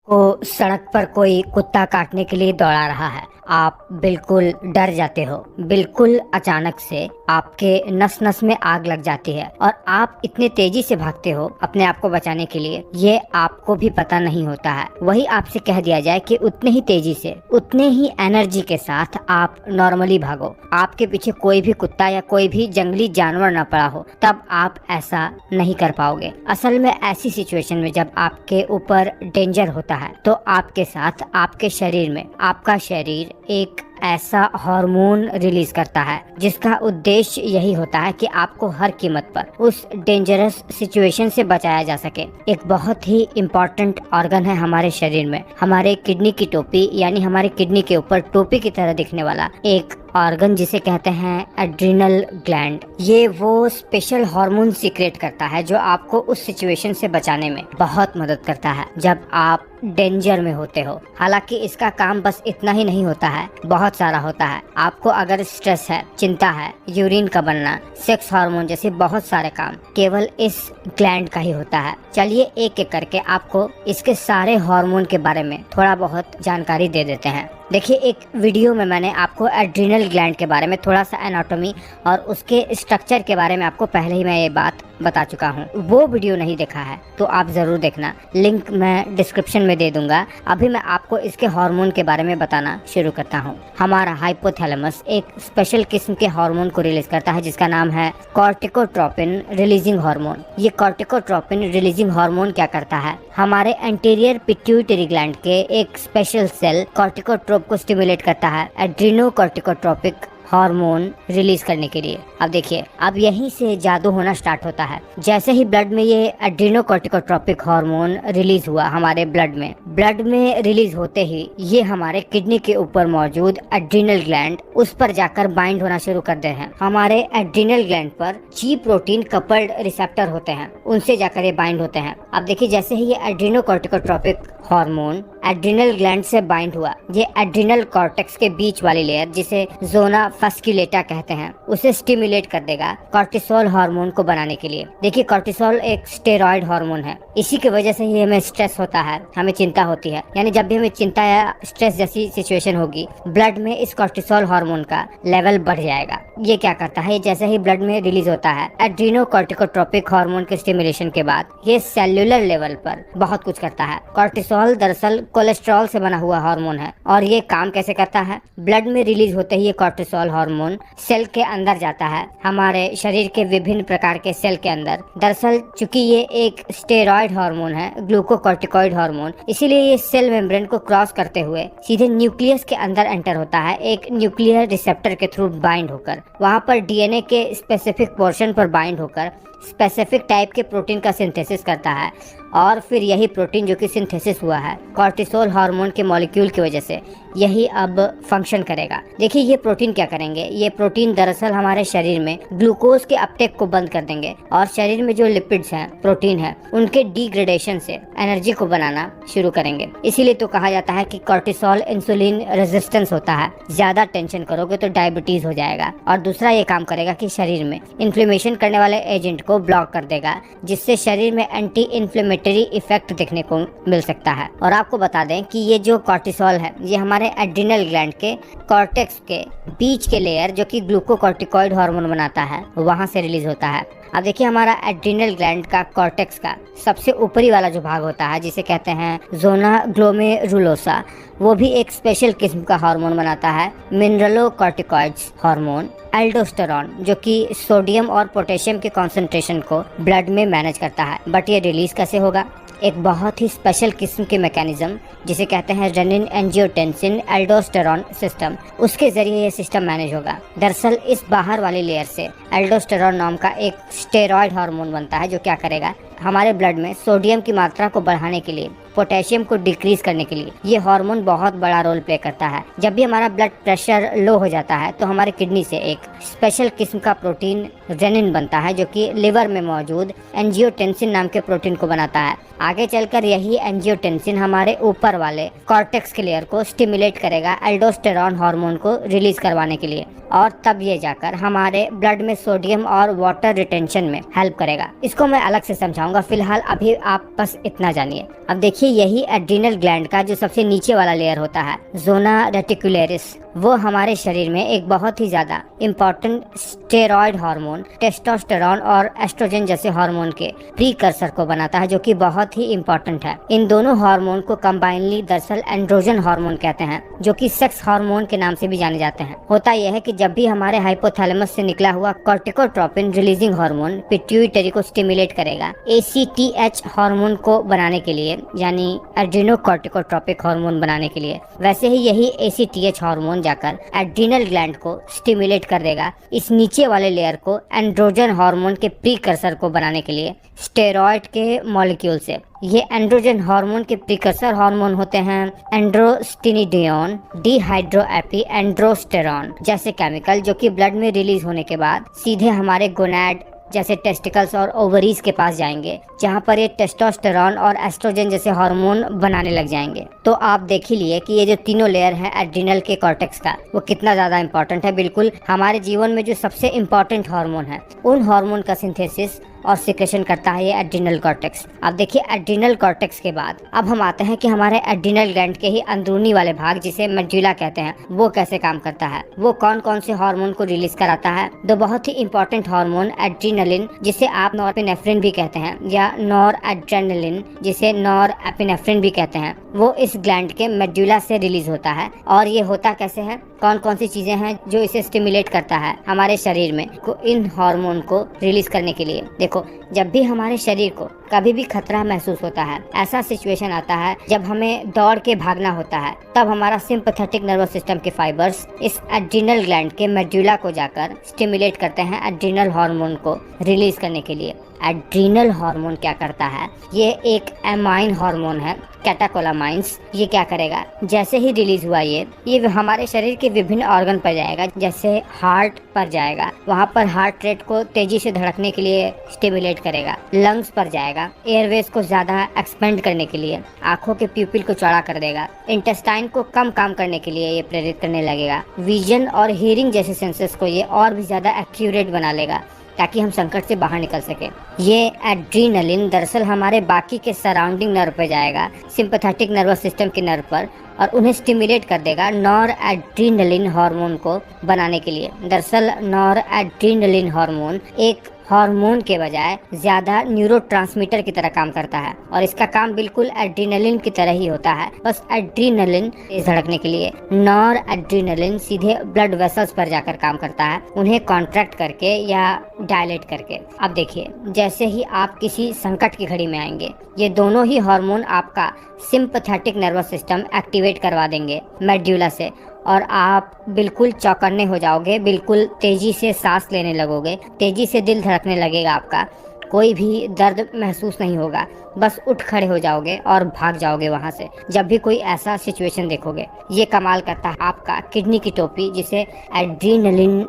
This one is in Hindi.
को सड़क पर कोई कुत्ता काटने के लिए दौड़ा रहा है। आप बिल्कुल डर जाते हो। बिल्कुल अचानक से आपके नस नस में आग लग जाती है और आप इतने तेजी से भागते हो अपने आप को बचाने के लिए, ये आपको भी पता नहीं होता है। वही आपसे कह दिया जाए कि उतने ही तेजी से, उतने ही एनर्जी के साथ आप नॉर्मली भागो, आपके पीछे कोई भी कुत्ता या कोई भी जंगली जानवर न पड़ा हो, तब आप ऐसा नहीं कर पाओगे। असल में ऐसी सिचुएशन में जब आपके ऊपर डेंजर होता है तो आपके साथ आपके शरीर में आपका शरीर एक ऐसा हार्मोन रिलीज करता है जिसका उद्देश्य यही होता है कि आपको हर कीमत पर उस डेंजरस सिचुएशन से बचाया जा सके। एक बहुत ही इम्पोर्टेंट ऑर्गन है हमारे शरीर में, हमारे किडनी की टोपी, यानी हमारे किडनी के ऊपर टोपी की तरह दिखने वाला एक ऑर्गन जिसे कहते हैं एड्रिनल ग्लैंड। ये वो स्पेशल हार्मोन सीक्रेट करता है जो आपको उस सिचुएशन से बचाने में बहुत मदद करता है जब आप डेंजर में होते हो। हालांकि इसका काम बस इतना ही नहीं होता है, बहुत सारा होता है। आपको अगर स्ट्रेस है, चिंता है, यूरिन का बनना, सेक्स हार्मोन जैसे बहुत सारे काम केवल इस ग्लैंड का ही होता है। चलिए एक एक करके आपको इसके सारे हार्मोन के बारे में थोड़ा बहुत जानकारी दे देते हैं। देखिए, एक वीडियो में मैंने आपको एड्रिनल ग्लैंड के बारे में थोड़ा सा एनाटॉमी और उसके स्ट्रक्चर के बारे में आपको पहले ही मैं ये बात बता चुका हूँ। वो वीडियो नहीं देखा है तो आप जरूर देखना, लिंक मैं डिस्क्रिप्शन में दे दूंगा। अभी मैं आपको इसके हार्मोन के बारे में बताना शुरू करता हूँ। हमारा हाइपोथैलेमस एक स्पेशल किस्म के हार्मोन को रिलीज करता है जिसका नाम है कॉर्टिकोट्रोपिन रिलीजिंग हार्मोन। ये कॉर्टिकोट्रोपिन रिलीजिंग हार्मोन क्या करता है, हमारे एंटीरियर पिट्यूटरी ग्लैंड के एक स्पेशल सेल कॉर्टिकोट्रोप को स्टिमुलेट करता है एड्रिनोकॉर्टिकोट्रोपिक हार्मोन रिलीज करने के लिए। अब देखिए, अब यहीं से जादू होना स्टार्ट होता है। जैसे ही ब्लड में ये एड्रिनोकॉर्टिकोट्रोपिक हार्मोन रिलीज हुआ हमारे ब्लड में रिलीज होते ही ये हमारे किडनी के ऊपर मौजूद एड्रिनल ग्लैंड उस पर जाकर बाइंड होना शुरू कर दे हैं। हमारे एड्रिनल ग्लैंड पर जी प्रोटीन कपल्ड रिसेप्टर होते हैं, उनसे जाकर ये बाइंड होते हैं। अब देखिए, जैसे ही ये एड्रिनोकॉर्टिकोट्रोपिक हार्मोन एड्रिनल ग्लैंड से बाइंड हुआ, ये एड्रिनल कॉर्टेक्स के बीच वाली लेयर जिसे जोना फस्कुलेटा कहते हैं उसे स्टिमुलेट कर देगा कॉर्टिसोल हार्मोन को बनाने के लिए। देखिए, कॉर्टिसोल एक स्टेरॉइड हार्मोन है। इसी की वजह से ही हमें स्ट्रेस होता है, हमें चिंता होती है। यानी जब भी हमें चिंता या स्ट्रेस जैसी सिचुएशन होगी, ब्लड में इस कॉर्टिसोल हार्मोन का लेवल बढ़ जाएगा। ये क्या करता है, जैसे ही ब्लड में रिलीज होता है एड्रिनोकॉर्टिकोट्रोपिक हार्मोन के स्टिमुलेशन के बाद, ये सेल्यूलर लेवल पर बहुत कुछ करता है। कॉर्टिसोल दरअसल कोलेस्ट्रॉल से बना हुआ हार्मोन है और ये काम कैसे करता है, ब्लड में रिलीज होते ही ये कॉर्टिसोल हार्मोन सेल के अंदर जाता है, हमारे शरीर के विभिन्न प्रकार के सेल के अंदर। दरअसल चूंकि ये एक स्टेरॉइड हार्मोन है, ग्लूकोकॉर्टिकॉइड हार्मोन, इसीलिए ये सेल मेम्ब्रेन को क्रॉस करते हुए सीधे न्यूक्लियस के अंदर एंटर होता है, एक न्यूक्लियर रिसेप्टर के थ्रू बाइंड होकर, वहां पर डीएनए के स्पेसिफिक पोर्शन पर बाइंड होकर स्पेसिफिक टाइप के प्रोटीन का सिंथेसिस करता है। और फिर यही प्रोटीन जो कि सिंथेसिस हुआ है कॉर्टिसोल हार्मोन के मॉलिक्यूल की वजह से, यही अब फंक्शन करेगा। देखिए, ये प्रोटीन क्या करेंगे, ये प्रोटीन दरअसल हमारे शरीर में ग्लूकोज के अपटेक को बंद कर देंगे और शरीर में जो लिपिड्स हैं, प्रोटीन है, उनके डिग्रेडेशन से एनर्जी को बनाना शुरू करेंगे। इसीलिए तो कहा जाता है कि कॉर्टिसोल इंसुलिन रेजिस्टेंस होता है, ज्यादा टेंशन करोगे तो डायबिटीज हो जाएगा। और दूसरा ये काम करेगा कि शरीर में इन्फ्लेमेशन करने वाले एजेंट को ब्लॉक कर देगा, जिससे शरीर में एंटी इन्फ्लेमेटरी इफेक्ट देखने को मिल सकता है। और आपको बता दें कि ये जो कॉर्टिसोल है, ये हमारे एड्रिनल ग्लैंड के कॉर्टेक्स के बीच के लेयर जो कि ग्लूकोकॉर्टिकॉइड हार्मोन बनाता है, वहां से रिलीज होता है। अब देखिए, हमारा एड्रिनल ग्लैंड का कॉर्टेक्स का सबसे ऊपरी वाला जो भाग होता है जिसे कहते हैं जोना ग्लोमेरुलोसा, वो भी एक स्पेशल किस्म का हार्मोन बनाता है, मिनरलोकॉर्टिकॉइड्स हार्मोन एल्डोस्टेरॉन, जो कि सोडियम और पोटेशियम के कॉन्सेंट्रेशन को ब्लड में मैनेज करता है। बट ये रिलीज कैसे होगा, एक बहुत ही स्पेशल किस्म के मैकेनिज्म जिसे कहते हैं रेनिन एंजियोटेंसिन एल्डोस्टेरॉन सिस्टम, उसके जरिए ये सिस्टम मैनेज होगा। दरअसल इस बाहर वाली लेयर से एल्डोस्टेरॉन नाम का एक स्टेरॉइड हार्मोन बनता है जो क्या करेगा, हमारे ब्लड में सोडियम की मात्रा को बढ़ाने के लिए, पोटेशियम को डिक्रीज करने के लिए ये हार्मोन बहुत बड़ा रोल प्ले करता है। जब भी हमारा ब्लड प्रेशर लो हो जाता है तो हमारे किडनी से एक स्पेशल किस्म का प्रोटीन रेनिन बनता है जो कि लिवर में मौजूद एंजियोटेंसिन नाम के प्रोटीन को बनाता है। आगे चलकर यही एंजियोटेंसिन हमारे ऊपर वाले कॉर्टेक्स के लेयर को स्टिमुलेट करेगा एल्डोस्टेरॉन हार्मोन को रिलीज करवाने के लिए, और तब ये जाकर हमारे ब्लड में सोडियम और वाटर रिटेंशन में हेल्प करेगा। इसको मैं अलग से समझाऊंगा। बताऊंगा। फिलहाल अभी आप बस इतना जानिए। अब देखिए, यही एड्रिनल ग्लैंड का जो सबसे नीचे वाला लेयर होता है, जोना रेटिकुलरिस, वो हमारे शरीर में एक बहुत ही ज्यादा इम्पोर्टेंट स्टेरॉयड हार्मोन, टेस्टोस्टेरॉन और एस्ट्रोजन जैसे हार्मोन के प्रीकर्सर को बनाता है, जो कि बहुत ही इम्पोर्टेंट है। इन दोनों हार्मोन को कंबाइनली दरअसल एंड्रोजन हार्मोन कहते हैं, जो कि सेक्स हार्मोन के नाम से भी जाने जाते हैं। होता यह है कि जब भी हमारे हाइपोथैलेमस से निकला हुआ कॉर्टिकोट्रोपिन रिलीजिंग हार्मोन पिट्यूटरी को स्टिमुलेट करेगा ACTH हार्मोन को बनाने के लिए, यानी एड्रिनोकॉर्टिकोट्रोपिक हार्मोन बनाने के लिए, वैसे ही यही ACTH हार्मोन जाकर एड्रिनल ग्लैंड को स्टिमुलेट कर देगा इस नीचे वाले लेयर को एंड्रोजन हार्मोन के प्रीकर्सर को बनाने के लिए स्टेरॉयड के मॉलिक्यूल से। ये एंड्रोजन हार्मोन के प्रीकर्सर हार्मोन होते हैं एंड्रोस्टिनिडियोन, डिहाइड्रोएपी एंड्रोस्टेरॉन जैसे केमिकल, जो कि ब्लड में रिलीज होने के बाद सीधे हमारे गोनैड जैसे टेस्टिकल्स और ओवरीज के पास जाएंगे, जहां पर ये टेस्टोस्टेरॉन और एस्ट्रोजन जैसे हार्मोन बनाने लग जाएंगे। तो आप देख ही लिए कि ये जो तीनों लेयर है एड्रिनल के कॉर्टेक्स का, वो कितना ज्यादा इंपॉर्टेंट है। बिल्कुल हमारे जीवन में जो सबसे इम्पोर्टेंट हार्मोन है, उन हार्मोन का सिंथेसिस और सिक्रेशन करता है ये एड्रिनल कॉर्टेक्स। अब देखिए, एड्रिनल कॉर्टेक्स के बाद अब हम आते हैं कि हमारे एड्रिनल ग्लैंड के ही अंदरूनी वाले भाग, जिसे मेडुला कहते हैं, वो कैसे काम करता है, वो कौन कौन से हार्मोन को रिलीज कराता है। दो बहुत ही इंपॉर्टेंट हार्मोन, एड्रीनलिन जिसे आप नॉरएपिनेफ्रिन भी कहते हैं, या नॉर एड्रेनलिन जिसे नॉर एपिनेफ्रिन भी कहते हैं, वो इस ग्लैंड के मेडुला से रिलीज होता है। और ये होता कैसे है, कौन कौन सी चीजें हैं जो इसे स्टिमुलेट करता है हमारे शरीर में को इन हार्मोन को रिलीज करने के लिए। देखो, जब भी हमारे शरीर को कभी भी खतरा महसूस होता है, ऐसा सिचुएशन आता है जब हमें दौड़ के भागना होता है, तब हमारा सिंपैथेटिक नर्वस सिस्टम के फाइबर्स इस एड्रिनल ग्लैंड के मेडुला को जाकर स्टिमुलेट करते हैं एड्रिनल हार्मोन को रिलीज करने के लिए। एड्रिनल हार्मोन क्या करता है, ये एक एमाइन हार्मोन है, कैटाकोलामाइंस। ये क्या करेगा, जैसे ही रिलीज हुआ ये हमारे शरीर के विभिन्न ऑर्गन पर जाएगा। जैसे हार्ट पर जाएगा, वहाँ पर हार्ट रेट को तेजी से धड़कने के लिए स्टिमुलेट करेगा। लंग्स पर जाएगा, एयरवेज को ज्यादा एक्सपेंड करने के लिए। आंखों के प्यूपिल को चौड़ा कर देगा। इंटेस्टाइन को कम काम करने के लिए ये प्रेरित करने लगेगा। विजन और हियरिंग जैसे सेंसेस को ये और भी ज्यादा एक्यूरेट बना लेगा, ताकि हम संकट से बाहर निकल सके। ये एड्रीनलिन दरअसल हमारे बाकी के सराउंडिंग नर्व पर जाएगा, सिंपैथेटिक नर्वस सिस्टम के नर्व पर, और उन्हें स्टिमुलेट कर देगा नॉर एड्रीनलिन हार्मोन को बनाने के लिए। दरअसल नॉर एड्रीनलिन हार्मोन एक हार्मोन के बजाय ज्यादा न्यूरोट्रांसमीटर की तरह काम करता है, और इसका काम बिल्कुल एड्रीनलिन की तरह ही होता है, बस एड्रीनलिन तेज धड़कने के लिए। नॉर एड्रीनलिन सीधे ब्लड वेसल्स पर जाकर काम करता है, उन्हें कॉन्ट्रैक्ट करके या डायलेट करके। अब देखिए, जैसे ही आप किसी संकट की घड़ी में आएंगे, ये दोनों ही हार्मोन आपका सिंपैथेटिक नर्वस सिस्टम एक्टिवेट करवा देंगे मेडुला से, और आप बिल्कुल चौकन्ने हो जाओगे, बिल्कुल तेजी से सांस लेने लगोगे, तेजी से दिल धड़कने लगेगा आपका। कोई भी दर्द महसूस नहीं होगा, बस उठ खड़े हो जाओगे और भाग जाओगे वहाँ से जब भी कोई ऐसा सिचुएशन देखोगे। ये कमाल करता है आपका किडनी की टोपी, जिसे एड्रीनलिन